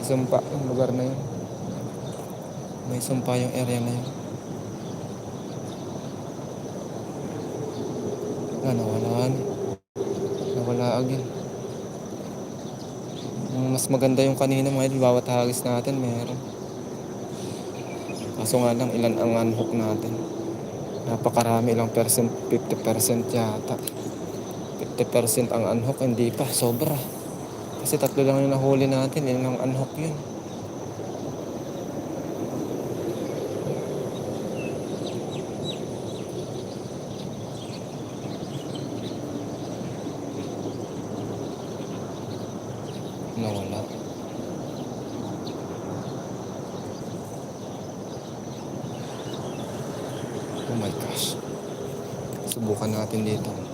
sumpa yung lugar na yun. May sumpa yung area na yun. Nawala again. Mas maganda yung kanina mga idol, bawat hagis natin meron. Kaso nga lang, ilan ang unhook natin? Napakarami, ilang percent, 50% yata. 50% ang unhook, hindi pa, sobra. Kasi 3 lang yung nahuli natin, ilang unhook yun. Nawala. Oh my gosh. Subukan natin dito.